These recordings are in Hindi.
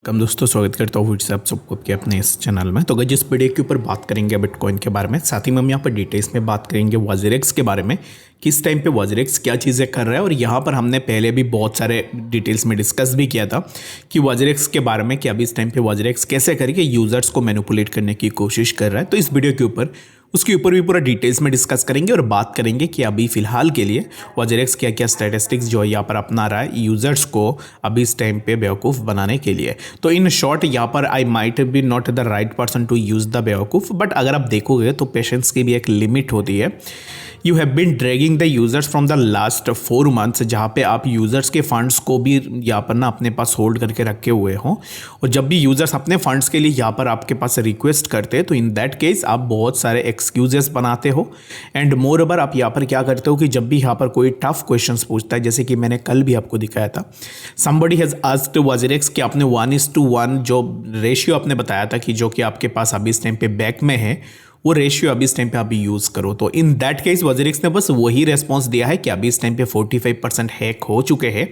कम दोस्तों, स्वागत करता हूँ फिर से आप सबको आपके अपने इस चैनल में। तो अगर जिस वीडियो के ऊपर बात करेंगे बिटकॉइन के बारे में, साथ ही में हम यहाँ पर डिटेल्स में बात करेंगे वॉजरेक्स के बारे में, किस टाइम पे वॉजरेक्स क्या चीज़ें कर रहा है। और यहाँ पर हमने पहले भी बहुत सारे डिटेल्स में डिस्कस भी किया था कि वॉजरेक्स के बारे में कि अभी इस टाइम पे वॉजरेक्स कैसे करके यूजर्स को मैनिपुलेट करने की कोशिश कर रहा है। तो इस वीडियो के ऊपर उसके ऊपर भी पूरा डिटेल्स में डिस्कस करेंगे और बात करेंगे कि अभी फिलहाल के लिए वॉजरेक्स क्या क्या स्टैटिस्टिक्स जो यहाँ पर अपना रहा है यूजर्स को अभी इस टाइम पे बेवकूफ़ बनाने के लिए। तो इन शॉर्ट यहाँ पर I might be not the right person to use the बेवकूफ़, बट अगर आप देखोगे तो पेशेंस की भी एक लिमिट होती है। You have been dragging the users from the last 4 months, जहाँ पे आप यूजर्स के फंड्स को भी यहाँ पर ना अपने पास होल्ड करके रखे हुए हों, और जब भी यूजर्स अपने फंड्स के लिए यहाँ पर आपके पास रिक्वेस्ट करते हैं तो इन दैट केस आप बहुत सारे एक्सक्यूजेस बनाते हो। एंड मोर ओवर आप यहाँ पर क्या करते हो कि जब भी यहाँ पर कोई टफ क्वेश्चंस पूछता है, जैसे कि मैंने कल भी आपको दिखाया था, समबडी हैज़ आस्क्ड वॉजरेक्स कि आपने 1:1 जो रेशियो आपने बताया था कि जो कि आपके पास अभी इस टाइम पे बैक में है, वो रेशियो अभी इस टाइम पे अभी यूज़ करो। तो इन दैट केस वॉजरेक्स ने बस वही रेस्पॉन्स दिया है कि अभी इस टाइम पे 45% हैक हो चुके हैं।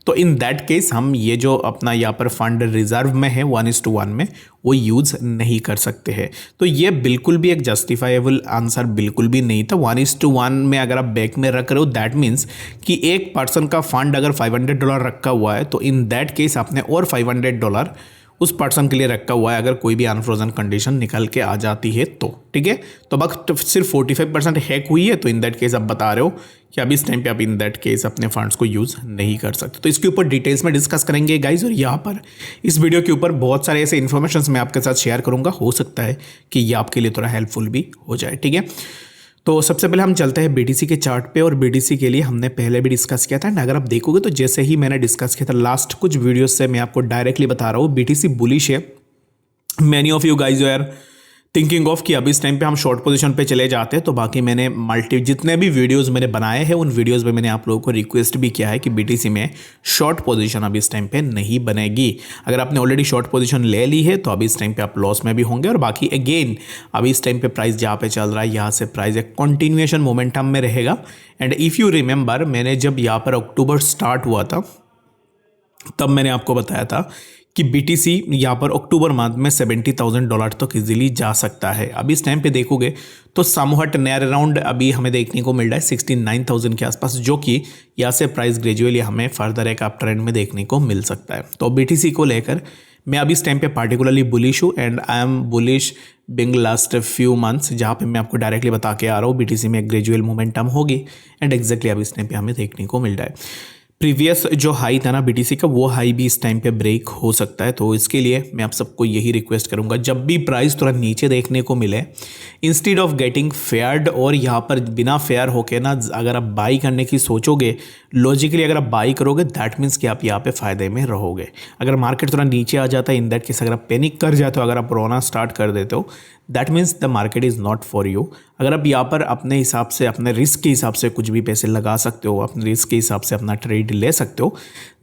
तो इन दैट केस हम ये जो अपना यहाँ पर फंड रिजर्व में है 1:1 में, वो यूज़ नहीं कर सकते हैं। तो ये बिल्कुल भी एक जस्टिफाइबल आंसर बिल्कुल भी नहीं था। 1:1 में अगर आप बैक में रख रहे हो, दैट मीन्स कि एक पर्सन का फंड अगर $500 रखा हुआ है, तो इन दैट केस आपने और $500 उस पर्सन के लिए रखा हुआ है अगर कोई भी अनफ्रोजन कंडीशन निकल के आ जाती है तो, ठीक है। तो वक्त सिर्फ 45% हैक हुई है, तो इन दैट केस आप बता रहे हो कि अभी इस टाइम पे आप इन दैट केस अपने फंड्स को यूज़ नहीं कर सकते। तो इसके ऊपर डिटेल्स में डिस्कस करेंगे गाइज, और यहाँ पर इस वीडियो के ऊपर बहुत सारे ऐसे इन्फॉर्मेशन मैं आपके साथ शेयर करूँगा। हो सकता है कि ये आपके लिए थोड़ा हेल्पफुल भी हो जाए, ठीक है। तो सबसे पहले हम चलते हैं बीटीसी के चार्ट पे, और बीटीसी के लिए हमने पहले भी डिस्कस किया था। अगर आप देखोगे तो जैसे ही मैंने डिस्कस किया था लास्ट कुछ वीडियोस से, मैं आपको डायरेक्टली बता रहा हूँ बीटीसी बुलिश है। Many of you guys are thinking of कि अभी इस टाइम पे हम शॉर्ट पोजीशन पे चले जाते हैं। तो बाकी मैंने जितने भी वीडियोस मैंने बनाए हैं उन वीडियोस में मैंने आप लोगों को रिक्वेस्ट भी किया है कि बीटीसी में शॉर्ट पोजीशन अभी इस टाइम पे नहीं बनेगी। अगर आपने ऑलरेडी शॉर्ट पोजीशन ले ली है तो अभी इस टाइम पे आप लॉस में भी होंगे। और बाकी अगेन अभी इस टाइम पे प्राइस जहाँ पे चल रहा है, यहाँ से प्राइस एक कंटिन्यूएशन मोमेंटम में रहेगा। एंड इफ़ यू रिमेंबर, मैंने जब यहाँ पर अक्टूबर स्टार्ट हुआ था तब मैंने आपको बताया था कि बीटीसी यहाँ पर अक्टूबर मंथ में $70,000 तक इजीली जा सकता है। अभी इस टाइम पे देखोगे तो समहट नियर अराउंड अभी हमें देखने को मिल रहा है 69,000 के आसपास, जो कि यहाँ से प्राइस ग्रेजुअली हमें फर्दर एक अप ट्रेंड में देखने को मिल सकता है। तो बीटीसी को लेकर मैं अभी इस टाइम पे पार्टिकुलरली बुलिश हूँ, and I am bullish being last few months, जहाँ पे मैं आपको डायरेक्टली बता के आ रहा हूँ बीटीसी में एक ग्रेजुअल मोमेंटम होगी। एंड एग्जैक्टली अभी इस टाइम पे हमें देखने को मिल रहा है प्रीवियस जो हाई था ना बीटीसी का, वो हाई भी इस टाइम पे ब्रेक हो सकता है। तो इसके लिए मैं आप सबको यही रिक्वेस्ट करूंगा, जब भी प्राइस थोड़ा नीचे देखने को मिले, इंस्टेड ऑफ गेटिंग फेयर्ड, और यहाँ पर बिना फेयर होके ना अगर आप बाई करने की सोचोगे, लॉजिकली अगर आप बाई करोगे दैट मीन्स कि आप यहाँ पे फ़ायदे में रहोगे। अगर मार्केट थोड़ा नीचे आ जाता है, इन दैट केस अगर आप पैनिक कर जाते हो, अगर आप रोना स्टार्ट कर देते हो, that means the market is not for you. अगर आप यहाँ पर अपने हिसाब से, अपने रिस्क के हिसाब से कुछ भी पैसे लगा सकते हो, अपने रिस्क के हिसाब से अपना ट्रेड ले सकते हो,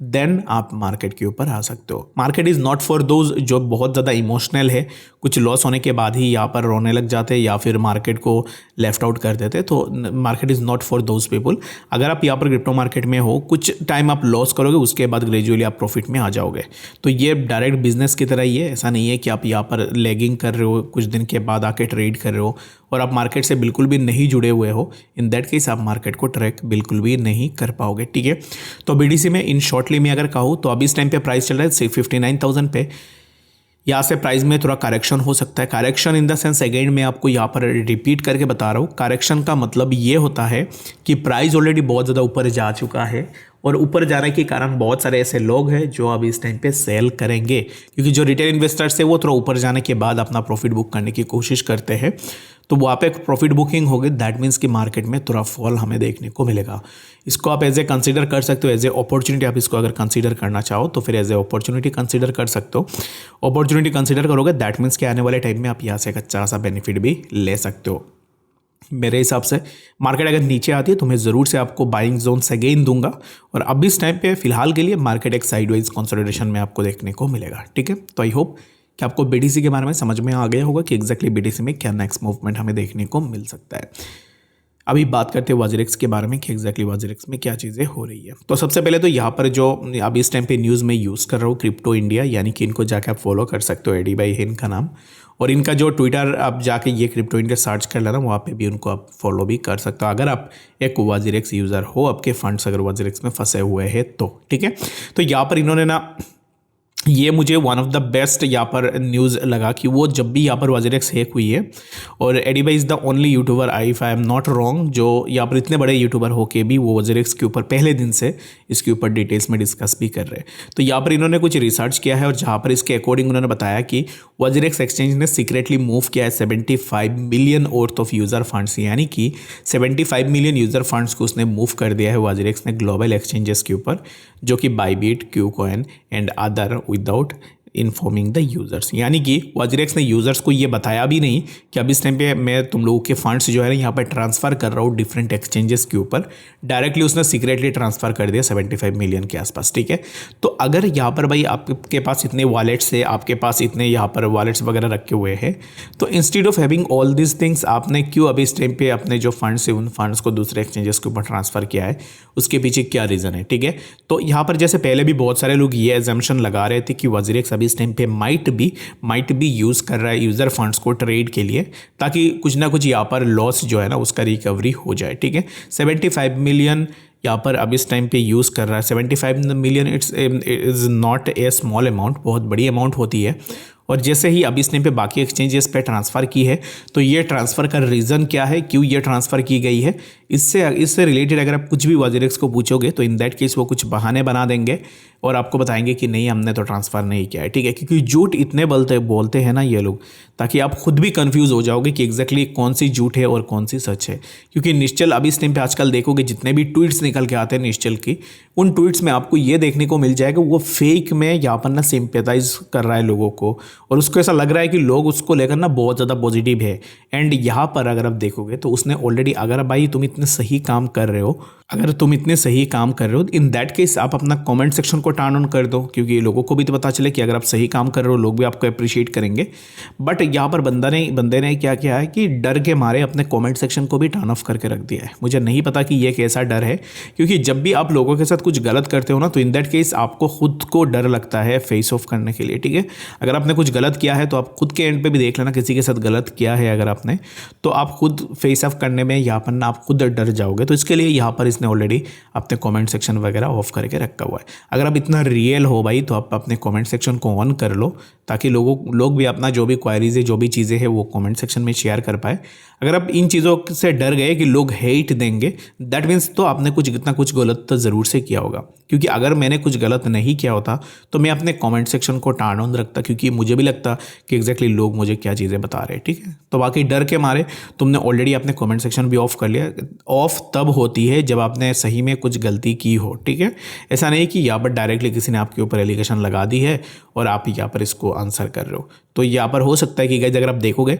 देन आप मार्केट के ऊपर आ सकते हो। Market is not for those जो बहुत ज़्यादा इमोशनल है, कुछ लॉस होने के बाद ही यहाँ पर रोने लग जाते हैं या फिर मार्केट को लेफ्ट आउट कर देते। तो market is not for those people. अगर आप यहाँ पर क्रिप्टो मार्केट में हो, कुछ टाइम आप लॉस करोगे, उसके बाद ग्रेजुअली आप प्रॉफिट में आ जाओगे। तो ये डायरेक्ट बिजनेस की तरह ही है। ऐसा नहीं है कि आप यहाँ पर लेगिंग कर रहे हो, कुछ दिन के बाद आके ट्रेड कर रहे हो और आप मार्केट से बिल्कुल भी नहीं जुड़े हुए हो। इन दैट केस आप मार्केट को ट्रैक बिल्कुल भी नहीं कर पाओगे, ठीक है। तो बीडीसी में इन शॉर्टली में अगर कहूँ तो अभी इस टाइम पे प्राइस चल रहा है 59,000 पे। यहाँ से प्राइस में थोड़ा करेक्शन हो सकता है। Correction in the sense, again मैं आपको यहाँ पर रिपीट करके बता रहा हूँ, करेक्शन का मतलब ये होता है कि प्राइस ऑलरेडी बहुत ज़्यादा ऊपर जा चुका है, और ऊपर जाने के कारण बहुत सारे ऐसे लोग हैं जो अभी इस टाइम पे सेल करेंगे, क्योंकि जो रिटेल इन्वेस्टर्स है वो थोड़ा ऊपर जाने के बाद अपना प्रॉफिट बुक करने की कोशिश करते हैं। तो वहाँ पे प्रॉफिट बुकिंग होगी, दैट मीन्स कि मार्केट में थोड़ा फॉल हमें देखने को मिलेगा। इसको आप एज ए कंसीडर कर सकते हो, एज ए अपॉर्चुनिटी आप इसको अगर कंसीडर करना चाहो तो फिर एज ए अपॉर्चुनिटी कंसीडर कर सकते हो। अपॉर्चुनिटी कंसीडर करोगे दैट मीन्स कि आने वाले टाइम में आप यहाँ से एक अच्छा सा बेनिफिट भी ले सकते हो। मेरे हिसाब से मार्केट अगर नीचे आती है तो मैं ज़रूर से आपको बाइंग जोन अगेन दूंगा, और अब इस टाइम पे फिलहाल के लिए मार्केट एक साइडवाइज कंसोलिडेशन में आपको देखने को मिलेगा, ठीक है। तो आई होप कि आपको बीटीसी के बारे में समझ में आ गया होगा कि एग्जैक्टली बीटीसी में क्या नेक्स्ट मूवमेंट हमें देखने को मिल सकता है। अभी बात करते हैं वाजिरेक्स के बारे में कि एग्जैक्टली वाजिरेक्स में क्या चीज़ें हो रही है। तो सबसे पहले तो यहाँ पर जो अभी इस टाइम पे न्यूज़ में यूज़ कर रहा हूँ क्रिप्टो इंडिया, यानी कि इनको जाके आप फॉलो कर सकते हो, एडी भाई है इनका नाम। और इनका जो ट्विटर आप जाके ये क्रिप्टो इंडिया सर्च कर लेना, वहाँ पे भी उनको आप फॉलो भी कर सकते हो अगर आप एक वाजिरेक्स यूज़र हो, आपके फंड्स अगर वाजिरेक्स में फंसे हुए हैं तो, ठीक है। तो यहाँ पर इन्होंने ना, ये मुझे वन ऑफ द बेस्ट यहाँ पर न्यूज़ लगा कि वो जब भी यहाँ पर वाजिरेक्स हैक हुई है, और एडी भाई is the only YouTuber if I am not wrong जो यहाँ पर इतने बड़े यूट्यूबर होके भी वो वाजिरेक्स के ऊपर पहले दिन से इसके ऊपर डिटेल्स में डिस्कस भी कर रहे हैं। तो यहाँ पर इन्होंने कुछ रिसर्च किया है और जहाँ पर इसके अकॉर्डिंग उन्होंने बताया कि वाजिरेक्स एक्सचेंज ने सीक्रेटली मूव किया है 75 million worth of user funds, यानी कि 75 मिलियन यूज़र फंड्स को उसने मूव कर दिया है वाजिरेक्स ने ग्लोबल एक्सचेंजेस के ऊपर, जो कि Bybit, KuCoin and other, without informing the users. यानी कि वाजिरेक्स ने यूज़र्स को ये बताया भी नहीं कि अब इस टाइम पे मैं तुम लोगों के फंड्स जो है ना यहाँ पर ट्रांसफ़र कर रहा हूँ डिफरेंट एक्सचेंजेस के ऊपर, डायरेक्टली उसने सीक्रेटली ट्रांसफ़र कर दिया 75 मिलियन के आसपास, ठीक है। तो अगर यहाँ पर भाई आपके पास इतने वॉलेट्स है, आपके पास इतने यहाँ पर वॉलेट्स वगैरह रखे हुए हैं, तो instead of having all this things आपने क्यों अभी इस टाइम पे अपने जो फंड्स है उन फंड्स को दूसरे एक्सचेंजेस के ऊपर ट्रांसफ़र किया है, उसके पीछे क्या रीज़न है, ठीक है। तो यहाँ पर जैसे पहले भी बहुत सारे लोग ये एजम्पशन लगा रहे थे कि वाजिरेक्स अभी इस टाइम पे माइट बी यूज़ कर रहा है यूज़र फंड्स को ट्रेड के लिए, ताकि कुछ ना कुछ यहाँ पर लॉस जो है ना उसका रिकवरी हो जाए, ठीक है। 75 मिलियन यहाँ पर अब इस टाइम पे यूज़ कर रहा है। 75 million is not a small amount, बहुत बड़ी अमाउंट होती है। और जैसे ही अब इस टाइम पे बाकी एक्सचेंजेस पे ट्रांसफ़र की है, तो ये ट्रांसफ़र का रीज़न क्या है, क्यों ये ट्रांसफ़र की गई है, इससे रिलेटेड अगर आप कुछ भी वाजिरेक्स को पूछोगे तो इन दैट केस वो कुछ बहाने बना देंगे और आपको बताएंगे कि नहीं हमने तो ट्रांसफ़र नहीं किया है, ठीक है। क्योंकि झूठ इतने बोलते हैं ना ये लोग, ताकि आप खुद भी कंफ्यूज हो जाओगे कि एग्जैक्टली कौन सी झूठ है और कौन सी सच है। क्योंकि निश्चल अभी इस टाइम पे आजकल देखोगे जितने भी ट्वीट्स निकल के आते हैं निश्चल की, उन ट्वीट्स में आपको ये देखने को मिल जाएगा वो फेक में यहाँ पर ना सिंपैथाइज कर रहा है लोगों को, और उसको ऐसा लग रहा है कि लोग उसको लेकर ना बहुत ज़्यादा पॉजिटिव है। एंड यहाँ पर अगर आप देखोगे तो उसने ऑलरेडी, अगर भाई तुम इतने सही काम कर रहे हो, इन दैट केस आप अपना कमेंट सेक्शन को टर्न ऑन कर दो, क्योंकि लोगों को भी तो पता चले कि अगर आप सही काम कर रहे हो लोग भी आपको अप्रिशिएट करेंगे। बट यहाँ पर बंदे ने क्या किया है कि डर के मारे अपने कमेंट सेक्शन को भी टर्न ऑफ करके रख दिया है। मुझे नहीं पता कि ये कैसा डर है, क्योंकि जब भी आप लोगों के साथ कुछ गलत करते हो ना, तो इन दैट केस आपको खुद को डर लगता है फेस ऑफ करने के लिए, ठीक है। अगर आपने कुछ गलत किया है तो आप खुद के एंड पे भी देख लेना, किसी के साथ गलत किया है अगर आपने, तो आप खुद फेस ऑफ करने में यहाँ पर ना आप खुद डर जाओगे। तो इसके लिए यहाँ पर इसने ऑलरेडी अपने कमेंट सेक्शन वगैरह ऑफ करके रखा हुआ है। अगर आप इतना रियल हो भाई तो आप अपने कमेंट सेक्शन को ऑन कर लो, ताकि लोग भी अपना जो भी क्वायरीज है, जो भी चीज़ें हैं वो कमेंट सेक्शन में शेयर कर पाए। अगर आप इन चीज़ों से डर गए कि लोग हेट देंगे, दैट मीन्स तो आपने कुछ गलत तो ज़रूर से किया होगा। क्योंकि अगर मैंने कुछ गलत नहीं किया होता तो मैं अपने कमेंट सेक्शन को टर्न ऑन रखता, क्योंकि मुझे भी लगता कि एग्जैक्टली लोग मुझे क्या चीज़ें बता रहे हैं, ठीक है। तो बाकी डर के मारे तुमने ऑलरेडी अपने कमेंट सेक्शन भी ऑफ कर लिया। ऑफ तब होती है जब आपने सही में कुछ गलती की हो, ठीक है। ऐसा नहीं कि यहाँ पर डायरेक्टली किसी ने आपके ऊपर एलिगेशन लगा दी है और आप यहाँ पर इसको आंसर कर रहे हो। तो यहाँ पर हो सकता है कि गाइस अगर आप देखोगे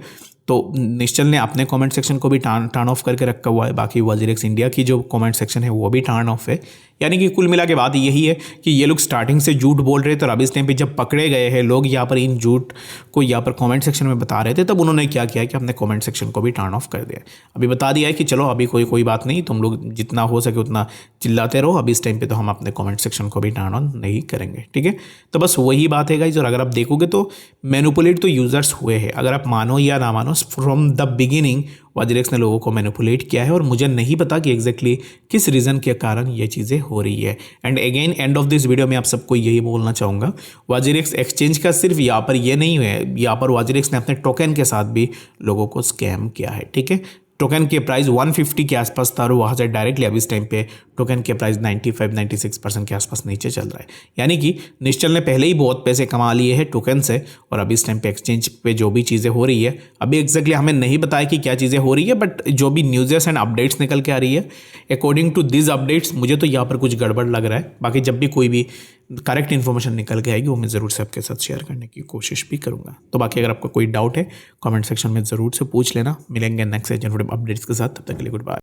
तो निश्चल ने अपने कमेंट सेक्शन को भी टर्न ऑफ करके रखा हुआ है। बाकी वाजिरेक्स इंडिया की जो कमेंट सेक्शन है वो भी टर्न ऑफ है। यानी कि कुल मिला के बात यही है कि ये लोग स्टार्टिंग से झूठ बोल रहे थे और अब इस टाइम पे जब पकड़े गए हैं लोग यहाँ पर इन झूठ को यहाँ पर कमेंट सेक्शन में बता रहे थे, तब उन्होंने क्या किया कि अपने कमेंट सेक्शन को भी टर्न ऑफ कर दिया। अभी बता दिया है कि चलो अभी कोई बात नहीं, तुम लोग जितना हो सके उतना चिल्लाते रहो, अभी इस टाइम पे तो हम अपने कमेंट सेक्शन को भी टर्न ऑन नहीं करेंगे, ठीक है। तो बस वही बात है गाइस। और अगर आप देखोगे तो मैनिपुलेट तो यूजर्स हुए हैं, अगर आप मानो या ना मानो, फ्रॉम द बिगिनिंग वाजिरेक्स ने लोगों को मैनिपुलेट किया है। और मुझे नहीं पता कि एग्जैक्टली किस रीज़न के कारण ये चीज़ें हो रही है। And again end of this video में आप सबको यही बोलना चाहूँगा, वाजिरेक्स एक्सचेंज का सिर्फ यहाँ पर ये नहीं है, यहाँ पर वाजिरेक्स ने अपने टोकन के साथ भी लोगों को स्कैम किया है, ठीक है। टोकन के प्राइस 150 के आसपास था और वहाँ से डायरेक्टली अभी इस टाइम पे टोकन के प्राइस 95-96% के आसपास नीचे चल रहा है। यानी कि निश्चल ने पहले ही बहुत पैसे कमा लिए हैं टोकन से, और अभी इस टाइम पे एक्सचेंज पे जो भी चीज़ें हो रही है, अभी एग्जैक्टली हमें नहीं बताया कि क्या चीज़ें हो रही है, बट जो भी न्यूज़ेस एंड अपडेट्स निकल के आ रही है, अकॉर्डिंग टू दिस अपडेट्स मुझे तो यहाँ पर कुछ गड़बड़ लग रहा है। बाकी जब भी कोई भी करेक्ट इन्फॉर्मेशन निकल के आएगी वो मैं ज़रूर से आपके साथ शेयर करने की कोशिश भी करूँगा। तो बाकी अगर आपको कोई डाउट है कमेंट सेक्शन में ज़रूर से पूछ लेना। मिलेंगे नेक्स्ट एजेंट अपडेट्स के साथ, तब तक के लिए गुड बाय।